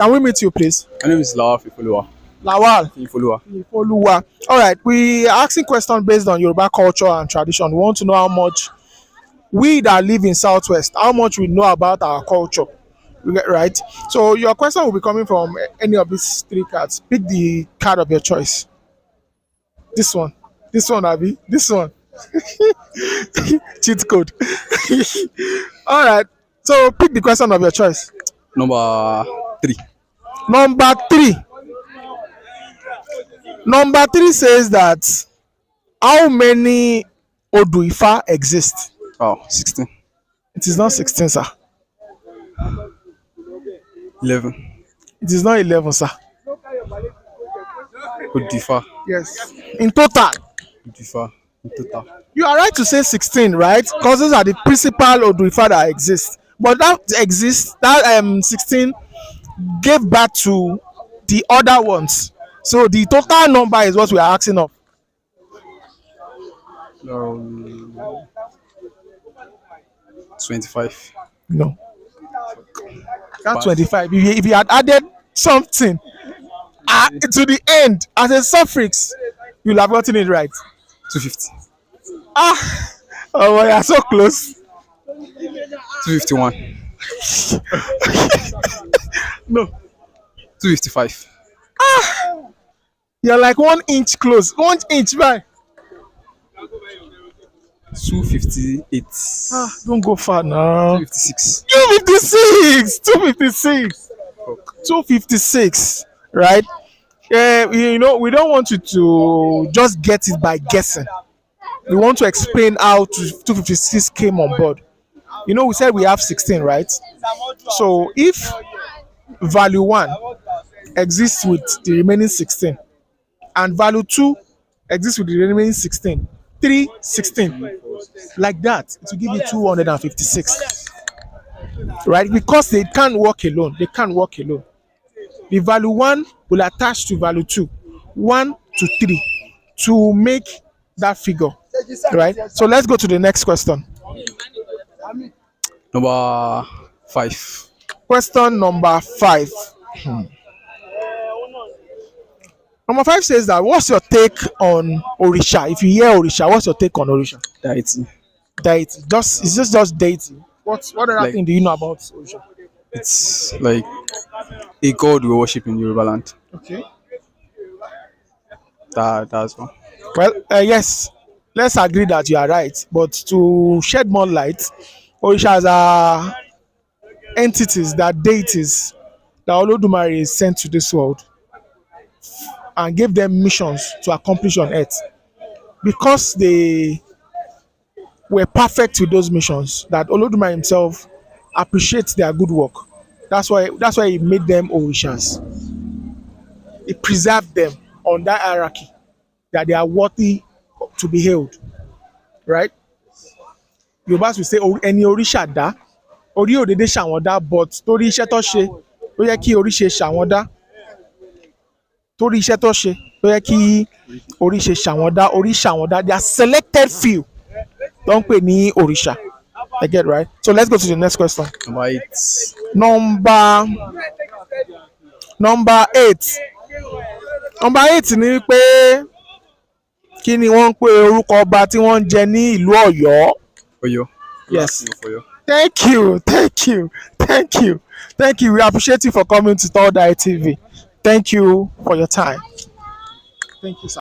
Can we meet you, please? My name is Alaafin. Lawal. Follower. Ifoluwa. All right. We are asking questions based on Yoruba culture and tradition. We want to know how much we that live in Southwest, how much we know about our culture. Right. So your question will be coming from any of these three cards. Pick the card of your choice. This one. This one, Abby. This one. Cheat code. All right. So pick the question of your choice. Number 3. Number three. Number three says that how many Oduifa exist? Oh, 16. It is not 16, sir. 11. It is not 11, sir. Odifa. Yes. In total. Odifa. In total. You are right to say 16, right? Because those are the principal Oduifa that exist. But that 16 gave birth to the other ones. So the total number is what we are asking of. Um, 25. No. That's 25. If you had added something to the end as a suffix, you'll have gotten it right. 250. Ah, oh, well, you're so close. 251. No, 255. you're like 1 inch close. 1 inch, right? 258. Don't go far now. 256. 256. 256. 256. Right? We don't want you to just get it by guessing. We want to explain how 256 came on board. We said we have 16, right? So if value 1 exists with the remaining 16 and value 2 exists with the remaining 16, 3, 16, like that, it will give you 256, right? Because they can't work alone. The value 1 will attach to value 2, 1 to 3 to make that figure, right? So let's go to the next question. Number 5. Question number 5. Number 5 says that what's your take on Orisha? If you hear Orisha, what's your take on Orisha? Deity. Deity. Is this just deity? What other Like- thing do you know about Orisha? It's like a god we worship in Yoruba land. Okay. That's one. Well, yes. Let's agree that you are right. But to shed more light, Orishas are entities, that deities that Olodumare sent to this world and gave them missions to accomplish on earth. Because they were perfect with those missions, that Olodumare himself appreciates their good work. That's why he made them Orishas. He preserved them on that hierarchy, that they are worthy to be held. Right? Yorùbá will say ẹni oríṣà dá orí òdèdè ṣàwọn dá, but torí iṣẹ́ tó ṣe ló yẹ kí orí ṣe ṣàwọn dá. Torí iṣẹ́ tó ṣe ló yẹ kí orí ṣe ṣàwọn dá, orí ṣàwọn dá. They are selected few tó ń pè ní òrìṣà. I get right. So let's go to the next question. Number 8. Number 8. Number 8 ni pé kí ni wọ́n ń pe orúkọ ọba tí wọ́n ń jẹ ní ìlú Ọ̀yọ́? Oyo. Yes. Oyo. Thank you. We appreciate you for coming to Third Eye TV. Thank you for your time. Thank you, sir.